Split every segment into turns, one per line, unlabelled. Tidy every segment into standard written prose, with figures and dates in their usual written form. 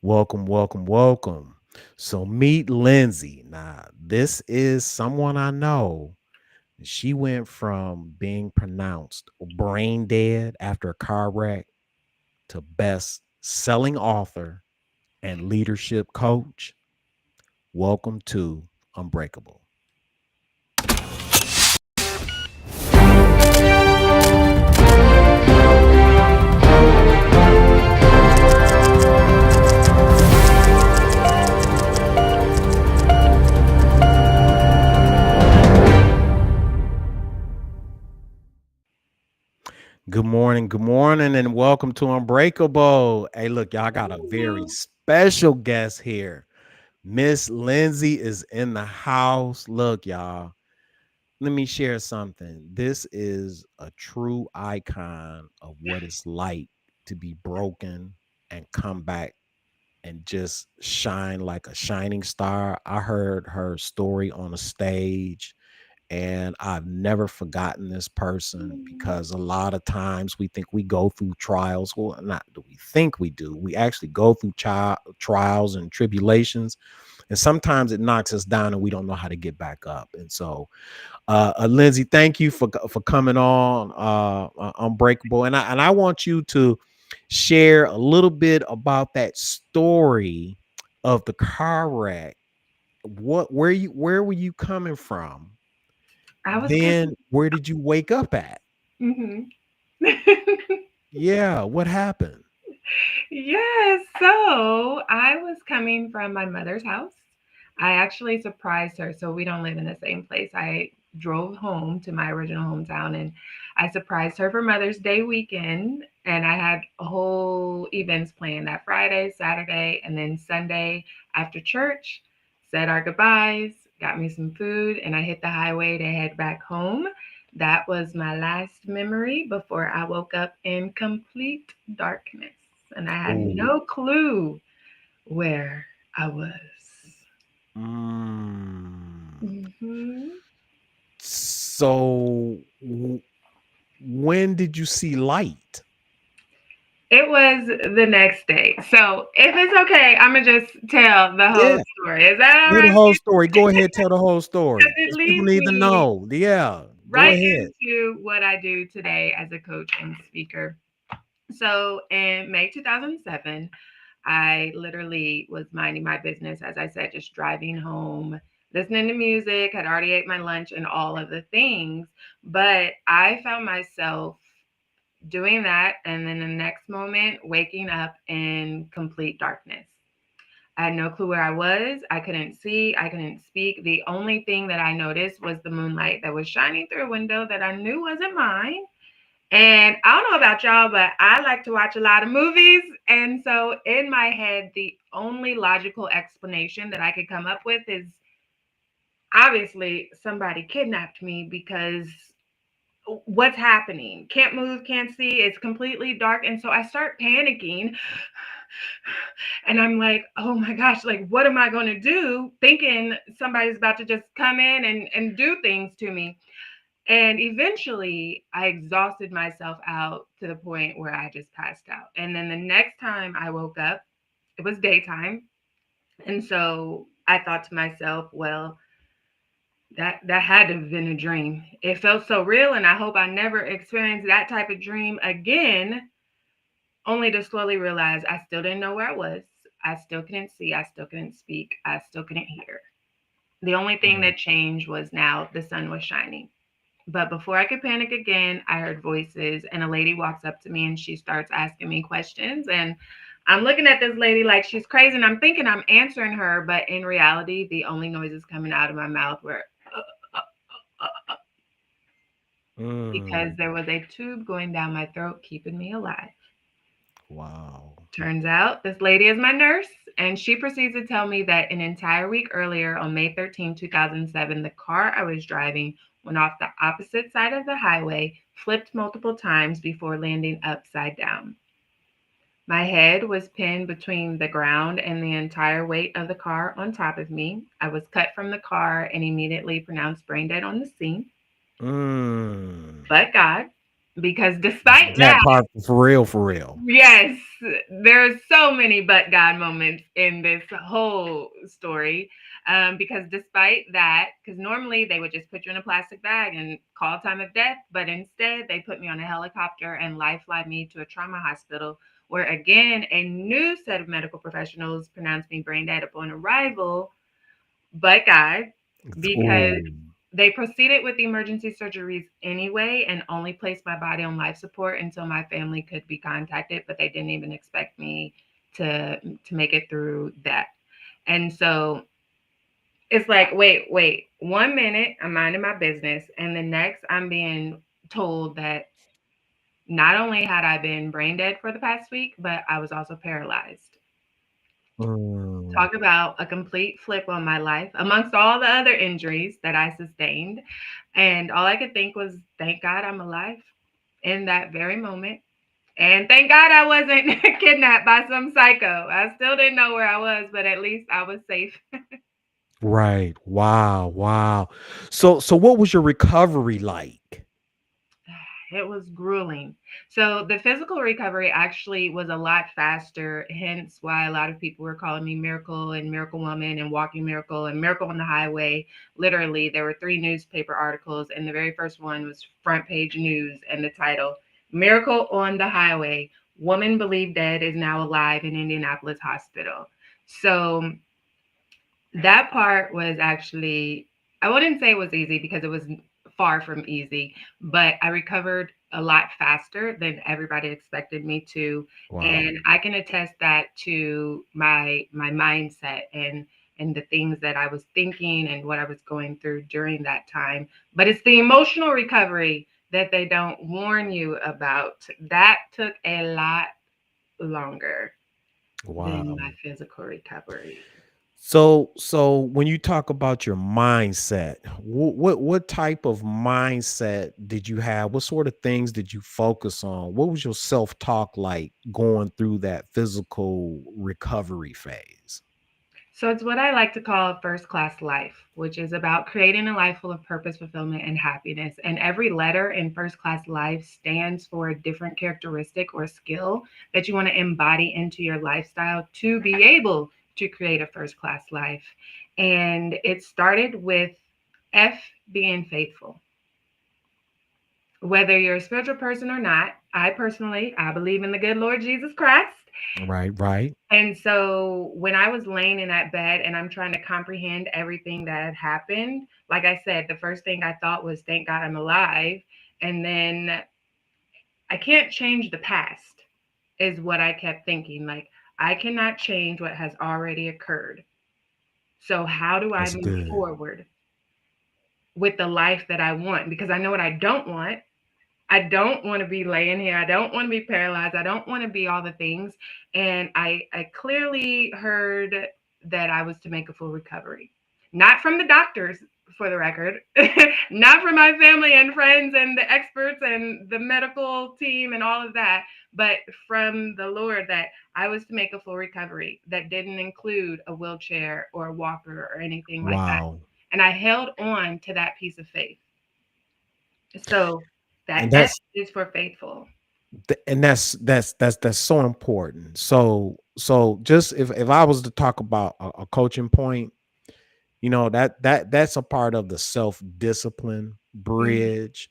Welcome, welcome, welcome. So meet Lindsey. Now, this is someone I know. She went from being pronounced brain dead after a car wreck to best selling author and leadership coach. Welcome to Unbreakable. Good morning, and welcome to Unbreakable. Hey, look, y'all got a very
Hello.
special guest here. Miss Lindsey is in the house. Look, y'all, let me share something. This is a true icon of what it's like to be broken and come back and just shine like a shining star. I heard her story on a stage and I've never forgotten this person because a lot of times we think we go through trials. Well, not do we think we do. We actually go through trials and tribulations. And sometimes it knocks us down and we don't know how to get back up. And so Lindsey, thank you for coming on Unbreakable, and I want you to share a little bit about that story of the car wreck. Where were you coming from?
I was
Then
coming.
where did you wake up at?
hmm
Yeah, what happened?
Yes. So I was coming from my mother's house. I actually surprised her. So we don't live in the same place. I drove home to my original hometown and I surprised her for Mother's Day weekend. And I had a whole events planned that Friday, Saturday, and then Sunday after church. Said our goodbyes, got me some food, and I hit the highway to head back home. That was my last memory before I woke up in complete darkness. And I had
Oh,
no clue where I was.
mm.
hmm
So when did you see light?
It was the next day. So if it's okay, I'm gonna just tell the whole
Yeah.
story. Is that all
Tell the
right?
whole story. Go ahead, tell the whole story
Because it
because people
leads
need to
me
know. Yeah, go
right
ahead.
into what I do today as a coach and speaker. So in May 2007, I literally was minding my business, as I said, just driving home, listening to music, had already ate my lunch and all of the things. But I found myself doing that. And then the next moment, waking up in complete darkness. I had no clue where I was. I couldn't see. I couldn't speak. The only thing that I noticed was the moonlight that was shining through a window that I knew wasn't mine. And I don't know about y'all, but I like to watch a lot of movies. And so in my head, the only logical explanation that I could come up with is obviously somebody kidnapped me because what's happening? Can't move, can't see. It's completely dark. And so I start panicking. And I'm like, oh my gosh, like, what am I going to do? Thinking somebody's about to just come in and do things to me. And eventually, I exhausted myself out to the point where I just passed out. And then the next time I woke up, it was daytime. And so I thought to myself, well, that had to have been a dream. It felt so real, and I hope I never experience that type of dream again, only to slowly realize I still didn't know where I was. I still couldn't see. I still couldn't speak. I still couldn't hear. The only thing
Mm.
that changed was now the sun was shining. But before I could panic again, I heard voices, and a lady walks up to me and she starts asking me questions. And I'm looking at this lady like she's crazy, and I'm thinking I'm answering her, but in reality, the only noises coming out of my mouth were because
Mm.
there was a tube going down my throat, keeping me alive.
Wow.
Turns out this lady is my nurse, and she proceeds to tell me that an entire week earlier, on May 13th, 2007, the car I was driving went off the opposite side of the highway, flipped multiple times before landing upside down. My head was pinned between the ground and the entire weight of the car on top of me. I was cut from the car and immediately pronounced brain dead on the scene.
Mm.
But God. because despite that,
That part for real, for real.
yes, there's so many but God moments in this whole story. Because despite that, because normally they would just put you in a plastic bag and call time of death, but instead they put me on a helicopter and life flight me to a trauma hospital, where again a new set of medical professionals pronounced me brain dead upon arrival, but God, because
Ooh,
they proceeded with the emergency surgeries anyway and only placed my body on life support until my family could be contacted, but they didn't even expect me to make it through that. And so it's like, wait, 1 minute I'm minding my business, and the next I'm being told that not only had I been brain dead for the past week, but I was also paralyzed.
mm,
Talk about a complete flip on my life amongst all the other injuries that I sustained. And all I could think was, thank God I'm alive in that very moment. And thank God I wasn't kidnapped by some psycho. I still didn't know where I was, but at least I was safe.
right. Wow, wow. So what was your recovery like?
It was grueling. So the physical recovery actually was a lot faster, hence why a lot of people were calling me Miracle and Miracle Woman and Walking Miracle and Miracle on the Highway. Literally, there were three newspaper articles, and the very first one was front page news, and the title, Miracle on the Highway. Woman believed dead is now alive in Indianapolis hospital. So that part was actually, I wouldn't say it was easy because it was far from easy, but I recovered a lot faster than everybody expected me to.
Wow.
And I can attest that to my mindset and the things that I was thinking and what I was going through during that time. But it's the emotional recovery that they don't warn you about. That took a lot longer than my
Wow.
physical recovery.
So when you talk about your mindset, what type of mindset did you have? What sort of things did you focus on? What was your self-talk like going through that physical recovery phase?
So it's what I like to call a first class life, which is about creating a life full of purpose, fulfillment, and happiness. And every letter in first class life stands for a different characteristic or skill that you want to embody into your lifestyle to be able to create a first class life. And it started with F, being faithful. Whether you're a spiritual person or not, I personally, I believe in the good Lord Jesus Christ.
Right, right.
And so when I was laying in that bed and I'm trying to comprehend everything that had happened, like I said, the first thing I thought was, thank God I'm alive. And then I can't change the past, is what I kept thinking. Like, I cannot change what has already occurred. So, how do I
That's
move
good.
forward with the life that I want? Because I know what I don't want. I don't want to be laying here. I don't want to be paralyzed. I don't want to be all the things. And I clearly heard that I was to make a full recovery. Not from the doctors, for the record, not from my family and friends and the experts and the medical team and all of that, but from the Lord, that I was to make a full recovery that didn't include a wheelchair or a walker or anything like that.
Wow.
And I held on to that piece of faith. So that
And
F
that's
is for faithful.
and that's so important. So just if I was to talk about a coaching point, that's a part of the self-discipline
Mhm,
bridge.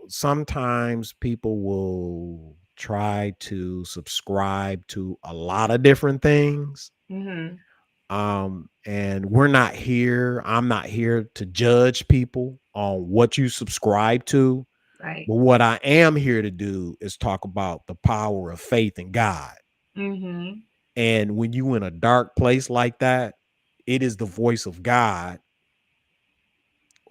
Sometimes people will try to subscribe to a lot of different things.
mhm,
And I'm not here to judge people on what you subscribe to,
right.
but what I am here to do is talk about the power of faith in God.
Mhm,
And when you in a dark place like that, it is the voice of God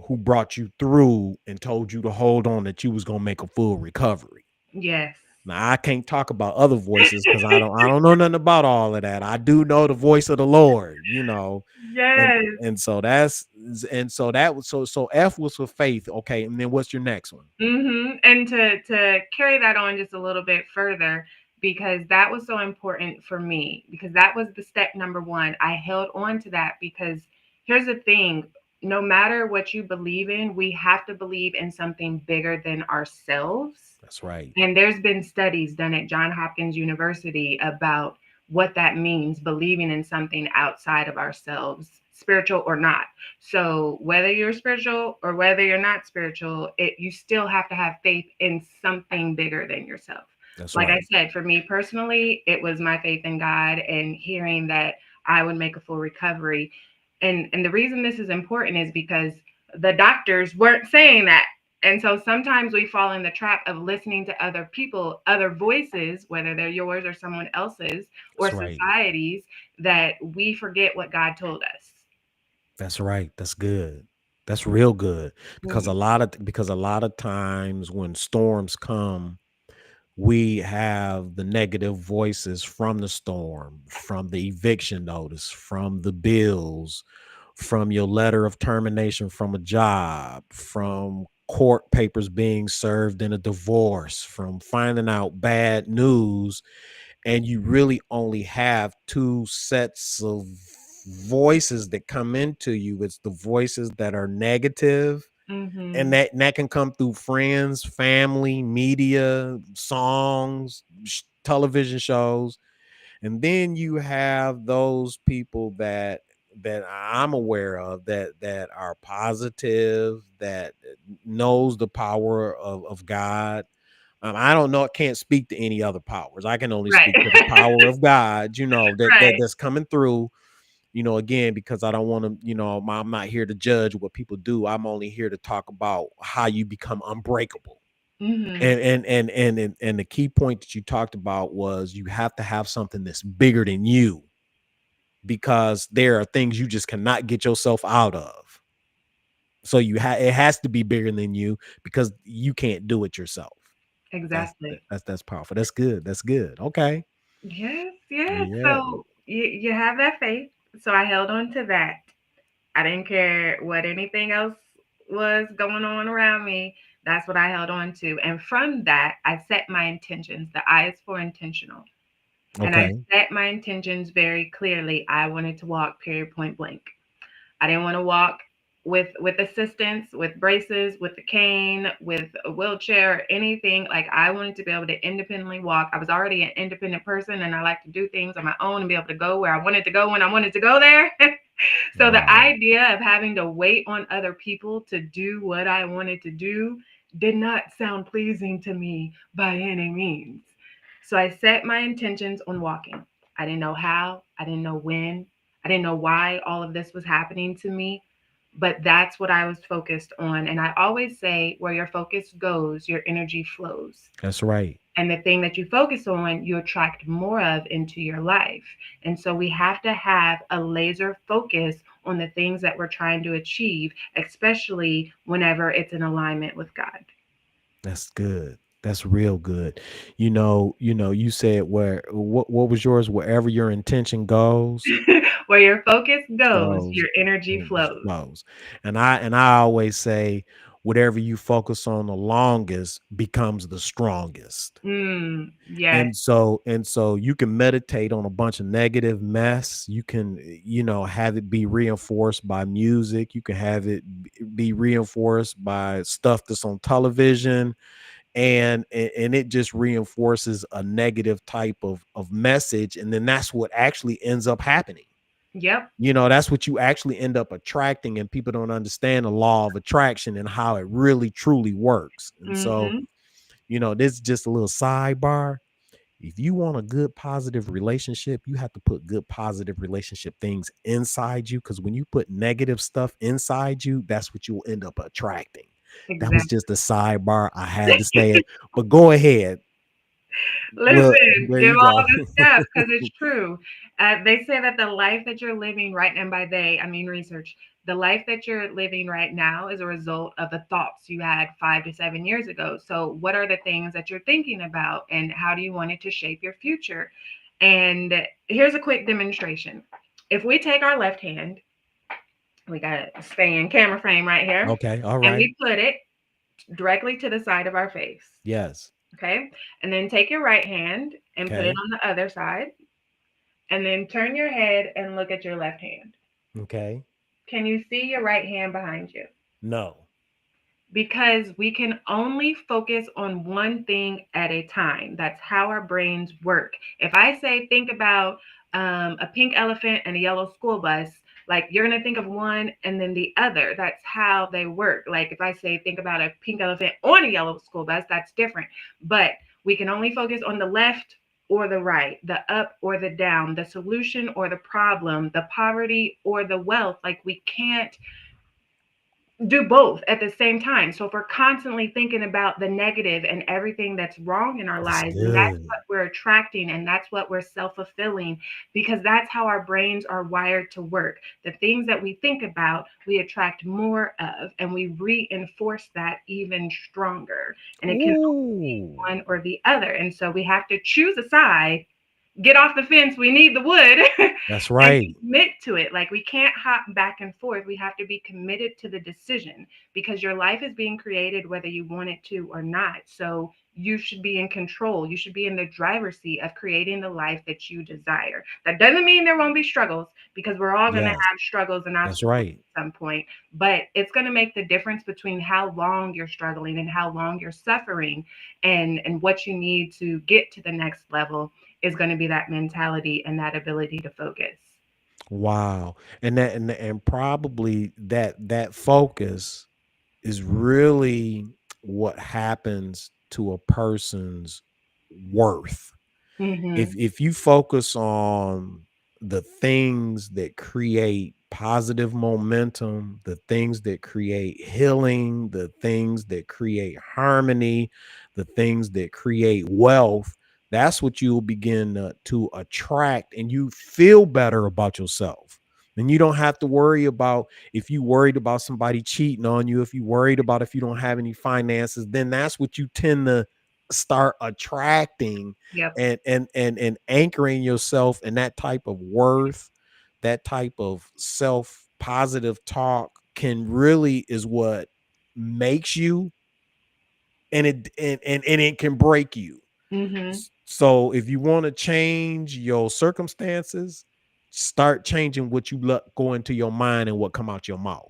who brought you through and told you to hold on, that you was going to make a full recovery.
yes.
Now I can't talk about other voices because I don't know nothing about all of that. I do know the voice of the Lord. and
Yes.
and so that's and so that was so F was for faith. Okay, and then what's your next one?
And to carry that on just a little bit further, because that was so important for me, because that was the step number one. I held on to that because here's the thing. no matter what you believe in, we have to believe in something bigger than ourselves.
That's right.
And there's been studies done at Johns Hopkins University about what that means, believing in something outside of ourselves, spiritual or not. So whether you're spiritual or whether you're not spiritual, you still have to have faith in something bigger than yourself.
That's
Like I
right.
said, for me personally, it was my faith in God and hearing that I would make a full recovery. And the reason this is important is because the doctors weren't saying that. And so sometimes we fall in the trap of listening to other people, other voices, whether they're yours or someone else's or
That's right.
societies, that we forget what God told us.
That's right. That's good. That's real good because
Mhm.
a lot of times when storms come, we have the negative voices from the storm, from the eviction notice, from the bills, from your letter of termination from a job, from court papers being served in a divorce, from finding out bad news, and you really only have two sets of voices that come into you. It's the voices that are negative, and
Mhm.
that can come through friends, family, media, songs, television shows, and then you have those people that I'm aware of that are positive, that knows the power of God. I don't know. I can't speak to any other powers. I can only
Right.
speak to the power of God.
Right.
That's coming through. Again, because I don't want to. I'm not here to judge what people do. I'm only here to talk about how you become unbreakable.
Mhm.
And the key point that you talked about was you have to have something that's bigger than you, because there are things you just cannot get yourself out of. So it has to be bigger than you because you can't do it yourself.
Exactly.
That's powerful. That's good. That's good. Okay.
Yes, yes.
Yeah.
So you have that faith. So I held on to that. I didn't care what anything else was going on around me. That's what I held on to. And from that, I set my intentions. The I is for intentional. And I
Okay.
set my intentions very clearly. I wanted to walk, period, point blank. I didn't want to walk with assistance, with braces, with the cane, with a wheelchair, or anything. Like I wanted to be able to independently walk. I was already an independent person, and I like to do things on my own and be able to go where I wanted to go when I wanted to go there. So the
Wow.
idea of having to wait on other people to do what I wanted to do did not sound pleasing to me by any means. So I set my intentions on walking. I didn't know how, I didn't know when, I didn't know why all of this was happening to me, but that's what I was focused on. And I always say, where your focus goes, your energy flows.
That's right.
And the thing that you focus on, you attract more of into your life. And so we have to have a laser focus on the things that we're trying to achieve, especially whenever it's in alignment with God.
That's good. That's real good. You said what was yours? Wherever your intention goes,
Where your focus goes,
goes
your energy
and
flows.
flows. And I always say whatever you focus on the longest becomes the strongest.
Yes.
And so you can meditate on a bunch of negative mess. You can, have it be reinforced by music. You can have it be reinforced by stuff that's on television, and it just reinforces a negative type of message, and then that's what actually ends up happening.
Yep.
That's what you actually end up attracting, and people don't understand the law of attraction and how it really truly works. And so,
Hmm.
this is just a little sidebar. If you want a good positive relationship, you have to put good positive relationship things inside you, because when you put negative stuff inside you, that's what you'll end up attracting. That was
Exactly.
just a sidebar. I had to say it, but go ahead. Look,
Listen,
there
give
you
all
go.
the steps because it's true. They say that the life that you're living right now, and by they, I mean research, the life that you're living right now is a result of the thoughts you had 5 to 7 years ago. So, what are the things that you're thinking about, and how do you want it to shape your future? And here's a quick demonstration. If we take our left hand, we got to stay in camera frame right here,
Okay, all
and
right.
we put it directly to the side of our face.
Yes.
Okay. And then take your right hand and put it
Okay.
on the other side. And then turn your head and look at your left hand.
Okay.
Can you see your right hand behind you?
No.
Because we can only focus on one thing at a time. That's how our brains work. If I say, think about a pink elephant and a yellow school bus, like you're going to think of one and then the other. That's how they work. Like if I say, think about a pink elephant on a yellow school bus, that's different. But we can only focus on the left or the right, the up or the down, the solution or the problem, the poverty or the wealth. Like we can't do both at the same time. So if we're constantly thinking about the negative and everything that's wrong in our
That's
lives, and that's
good.
what we're attracting and that's what we're self-fulfilling, because that's how our brains are wired to work. The things that we think about, we attract more of, and we reinforce that even stronger. And it can
Ooh.
one or the other. And so we have to choose a side, get off the fence, we need the wood,
That's
and
right.
commit to it. Like we can't hop back and forth. We have to be committed to the decision because your life is being created whether you want it to or not. So you should be in control. You should be in the driver's seat of creating the life that you desire. That doesn't mean there won't be struggles because we're all going to
Yes.
have struggles and
That's
obstacles
right.
at some point, but it's going to make the difference between how long you're struggling and how long you're suffering, and what you need to get to the next level is going to be that mentality and that ability to focus.
Wow. And probably that focus is really what happens to a person's worth.
Mm-hmm.
If you focus on the things that create positive momentum, the things that create healing, the things that create harmony, the things that create wealth, that's what you'll begin to attract, and you feel better about yourself. And you don't have to worry about, if you worried about somebody cheating on you, if you worried about if you don't have any finances, then that's what you tend to start attracting,
Yep.
and anchoring yourself in that type of worth, that type of self positive talk can really is what makes you, and it can break you.
Mm-hmm.
So if you want to change your circumstances, start changing what you let go into your mind and what come out your mouth.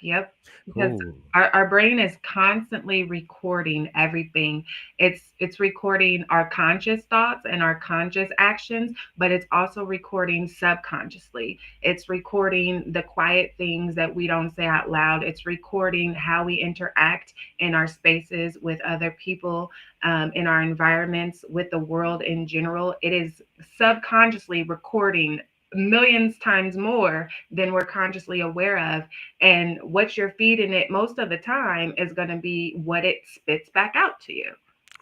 Yep. Because
Ooh.
our brain is constantly recording everything. It's recording our conscious thoughts and our conscious actions, but it's also recording subconsciously. It's recording the quiet things that we don't say out loud. It's recording how we interact in our spaces with other people, in our environments, with the world in general. It is subconsciously recording millions times more than we're consciously aware of, and what you're feeding it most of the time is going to be what it spits back out to you.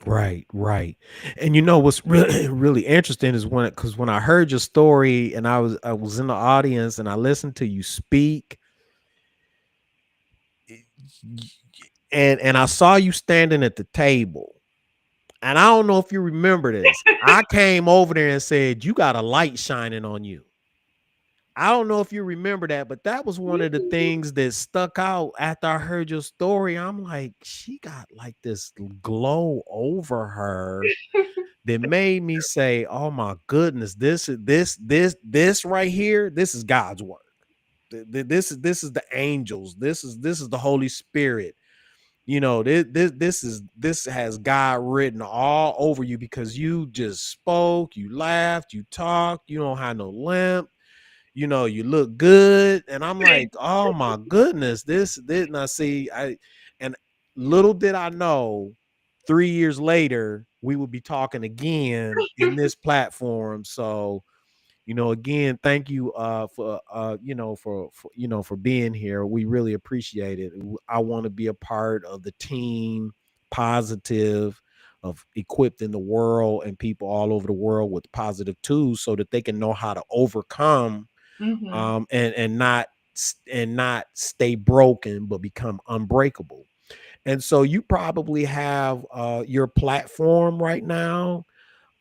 Right, right. And you know what's really really interesting is because when I heard your story and I was in the audience and I listened to you speak, y- and I saw you standing at the table. And I don't know if you remember this. I came over there and said, "You got a light shining on you." I don't know if you remember that, but that was one of the things that stuck out after I heard your story. I'm like, she got like this glow over her that made me say, "Oh my goodness, this right here, this is God's work. This is the angels. This is the Holy Spirit. You know, this has God written all over you because you just spoke, you laughed, you talked, you don't have no limp, you know, you look good." And I'm like, "Oh my goodness, this." And I see, and little did I know, 3 years later we would be talking again in this platform. So, again, thank you for for being here. We really appreciate it. I want to be a part of the team, positive, of equipped in the world and people all over the world with positive tools so that they can know how to overcome,
Mm-hmm.
and not stay broken but become unbreakable. And so you probably have your platform right now.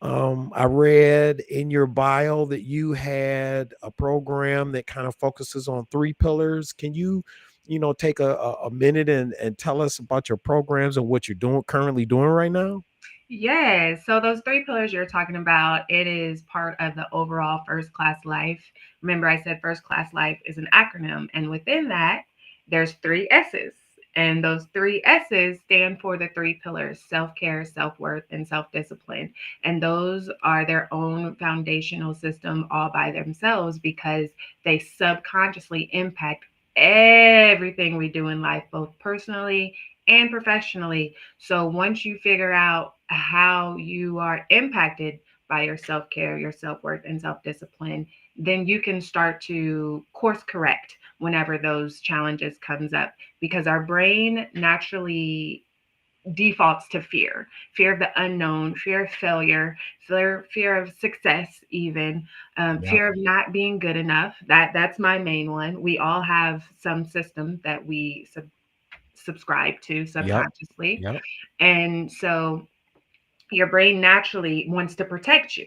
I read in your bio that you had a program that kind of focuses on three pillars. Can you, take a minute and tell us about your programs and what you're doing currently doing right now?
Yes. So those three pillars you're talking about, it is part of the overall first class life. Remember, I said first class life is an acronym, and within that, there's three S's. And those three S's stand for the three pillars: self care, self worth, and self discipline. And those are their own foundational system all by themselves because they subconsciously impact everything we do in life, both personally and professionally. So once you figure out how you are impacted by your self care, your self worth, and self discipline, then you can start to course correct whenever those challenges comes up because our brain naturally defaults to fear of the unknown, fear of failure, fear of success, even
Yep.
fear of not being good enough. That's my main one. We all have some system that we subscribe to
Yep.
subconsciously,
Yep.
and so your brain naturally wants to protect you.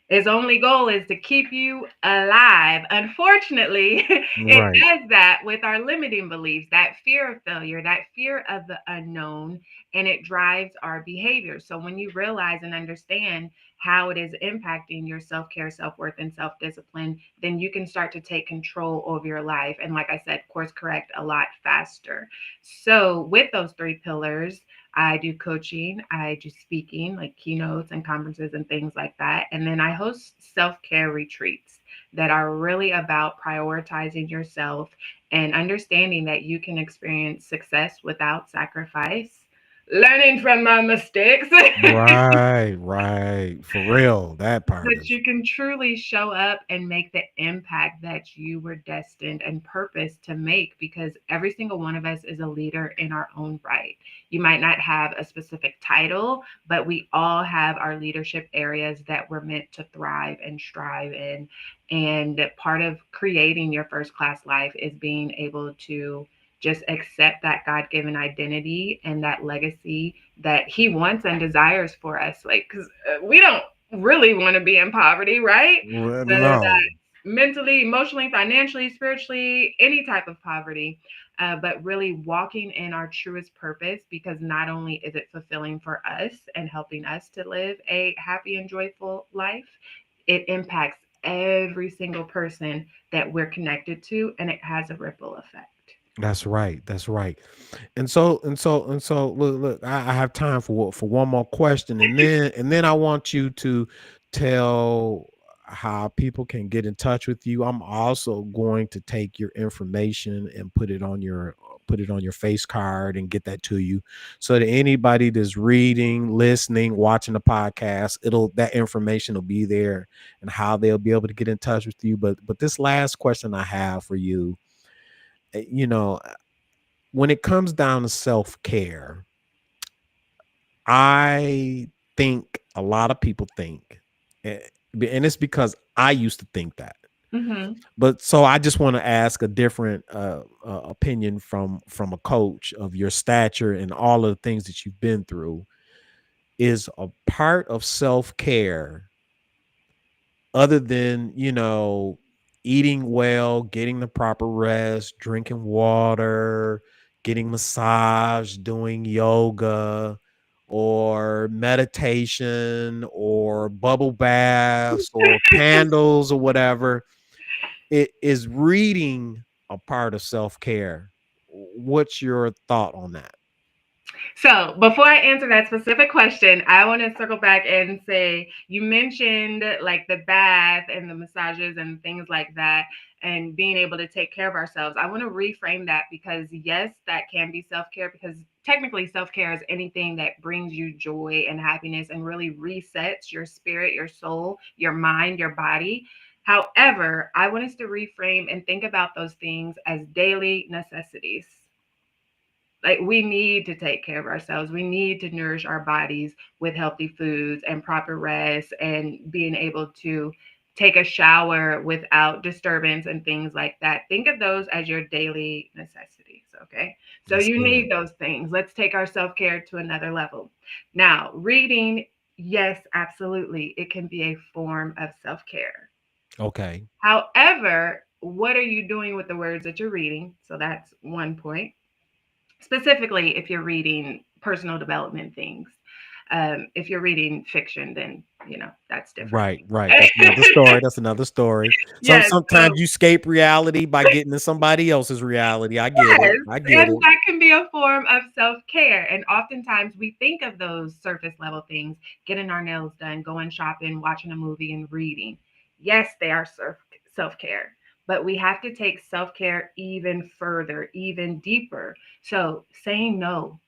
Its only goal is to keep you alive. Unfortunately, it
Right.
does that with our limiting beliefs, that fear of failure, that fear of the unknown, and it drives our behavior. So when you realize and understand how it is impacting your self care, self worth, and self discipline, then you can start to take control over your life. And like I said, course correct a lot faster. So with those three pillars, I do coaching, I do speaking, like keynotes and conferences and things like that. And then I host self care retreats that are really about prioritizing yourself and understanding that you can experience success without sacrifice, learning from my mistakes.
Right. Right. For real. That part
That
is
you can truly show up and make the impact that you were destined and purposed to make because every single one of us is a leader in our own right. You might not have a specific title, but we all have our leadership areas that we're meant to thrive and strive in. And part of creating your first class life is being able to just accept that God given identity and that legacy that He wants and desires for us. Like, because we don't really want to be in poverty, right? Whether
no.
that's mentally, emotionally, financially, spiritually, any type of poverty. But really walking in our truest purpose because not only is it fulfilling for us and helping us to live a happy and joyful life, it impacts every single person that we're connected to and it has a ripple effect.
That's right. That's right. And so look, I have time for one more question, and then I want you to tell how people can get in touch with you. I'm also going to take your information and put it on your face card and get that to you so that anybody that's reading, listening, watching the podcast, it'll that information will be there and how they'll be able to get in touch with you. But this last question I have for you, you know, when it comes down to self-care, I think a lot of people think, eh, and it's because I used to think that.
Mm-hmm.
But so I just want to ask a different opinion from a coach of your stature and all of the things that you've been through. Is a part of self-care other than, eating well, getting the proper rest, drinking water, getting massage, doing yoga or meditation or bubble baths or candles or whatever, it is reading a part of self-care. What's your thought on that?
So, before I answer that specific question, I want to circle back and say you mentioned like the bath and the massages and things like that, and being able to take care of ourselves. I want to reframe that because, yes, that can be self care because technically self care is anything that brings you joy and happiness and really resets your spirit, your soul, your mind, your body. However, I want us to reframe and think about those things as daily necessities. Like we need to take care of ourselves. We need to nourish our bodies with healthy foods and proper rest and being able to take a shower without disturbance and things like that. Think of those as your daily necessities, okay? So
That's
you
good.
need those things. Let's take our self-care to another level. Now, reading, yes, absolutely. It can be a form of self-care.
Okay.
However, what are you doing with the words that you're reading? So that's one point specifically if you're reading personal development things. If you're reading fiction, then that's different.
Right, right. That's another story. That's another story.
Yes.
Sometimes you escape reality by getting in somebody else's reality. I get
Yes,
it. I get
and
it.
that can be a form of self-care, and oftentimes we think of those surface level things, getting our nails done, going shopping, watching a movie, and reading. Yes, they are self-care, but we have to take self-care even further, even deeper. So saying no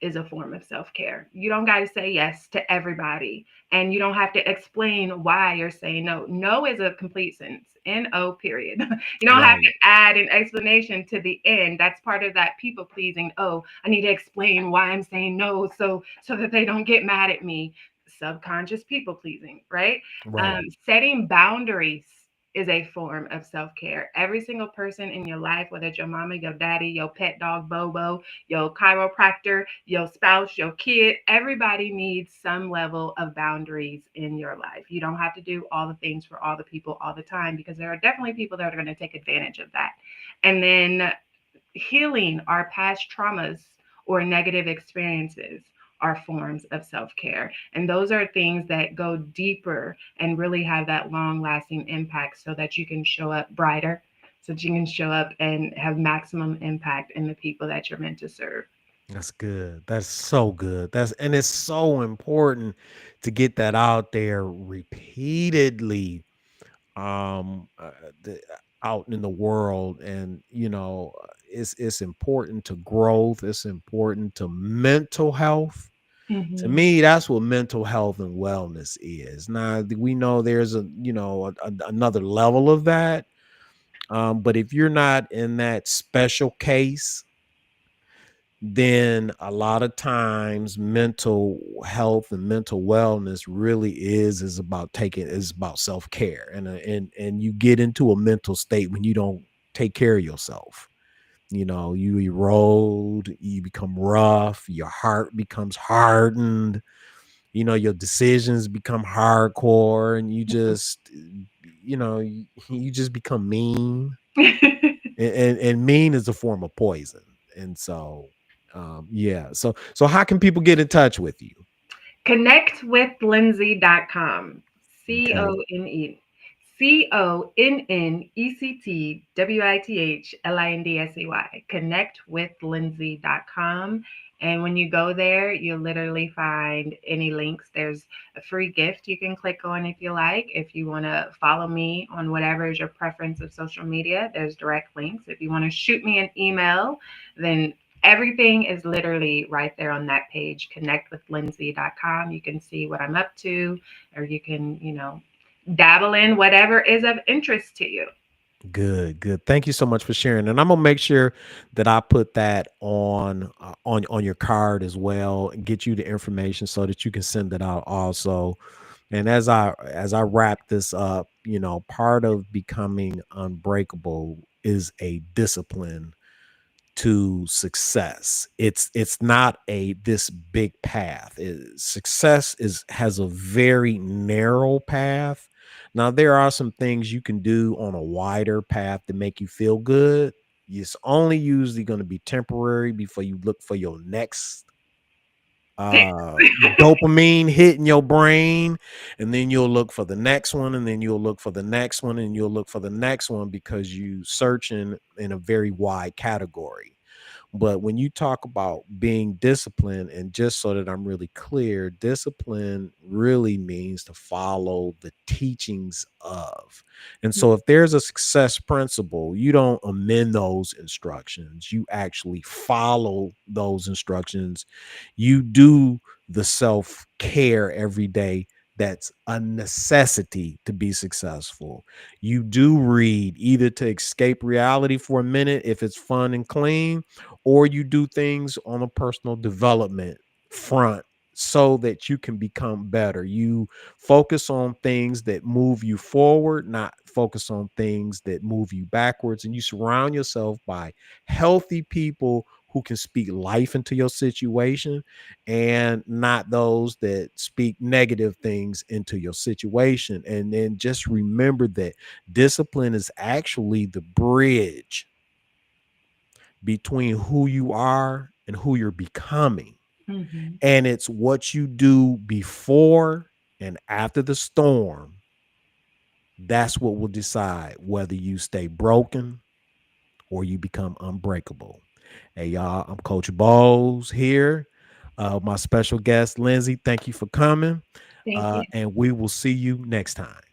is a form of self-care. You don't got to say yes to everybody, and you don't have to explain why you're saying no. No is a complete sentence. No, period. You don't have to
Right,
add an explanation to the end. That's part of that people pleasing. Oh, I need to explain why I'm saying no so that they don't get mad at me. Subconscious people pleasing, right?
right.
Setting boundaries is a form of self-care. Every single person in your life, whether it's your mama, your daddy, your pet dog Bobo, your chiropractor, your spouse, your kid, everybody needs some level of boundaries in your life. You don't have to do all the things for all the people all the time, because there are definitely people that are going to take advantage of that. And then healing our past traumas or negative experiences are forms of self care. And those are things that go deeper and really have that long lasting impact, so that you can show up brighter, so that you can show up and have maximum impact in the people that you're meant to serve.
That's good. That's so good. And it's so important to get that out there repeatedly, um uh, the, out in the world. And it's important to growth. It's important to mental health. To
Mm-hmm.
me, that's what mental health and wellness is. Now we know there's another level of that, but if you're not in that special case, then a lot of times mental health and mental wellness really is about taking is about self-care. And you get into a mental state when you don't take care of yourself. You erode, you become rough, your heart becomes hardened, your decisions become hardcore, and you just become mean. And mean is a form of poison. And so yeah, so how can people get in touch with you?
Connectwithlindsey.com.
Okay.
ConnectWithLindsey. Connectwithlindsey.com. And when you go there, you'll literally find any links. There's a free gift you can click on if you like. If you want to follow me on whatever is your preference of social media, there's direct links. If you want to shoot me an email, then everything is literally right there on that page, connectwithlindsey.com. You can see what I'm up to, or you can, dabble in whatever is of interest to you.
Good, good. Thank you so much for sharing. And I'm gonna make sure that I put that on your card as well, and get you the information so that you can send it out also. And as I wrap this up, part of becoming unbreakable is a discipline to success. It's not a this big path. Success has a very narrow path. Now there are some things you can do on a wider path to make you feel good. It's only usually going to be temporary before you look for your next dopamine hit in your brain. And then you'll look for the next one, and then you'll look for the next one, and you'll look for the next one, because you searching in a very wide category. But when you talk about being disciplined, and just so that I'm really clear, discipline really means to follow the teachings of. And so if there's a success principle, you don't amend those instructions. You actually follow those instructions. You do the self care every day. That's a necessity to be successful. You do read either to escape reality for a minute if it's fun and clean, or you do things on a personal development front so that you can become better. You focus on things that move you forward, not focus on things that move you backwards. And you surround yourself by healthy people who can speak life into your situation, and not those that speak negative things into your situation. And then just remember that discipline is actually the bridge between who you are and who you're becoming.
Mhm.
And it's what you do before and after the storm. That's what will decide whether you stay broken or you become unbreakable. Hey, y'all, I'm Coach Bowles here. My special guest, Lindsey, thank you for coming.
Thank you.
And we will see you next time.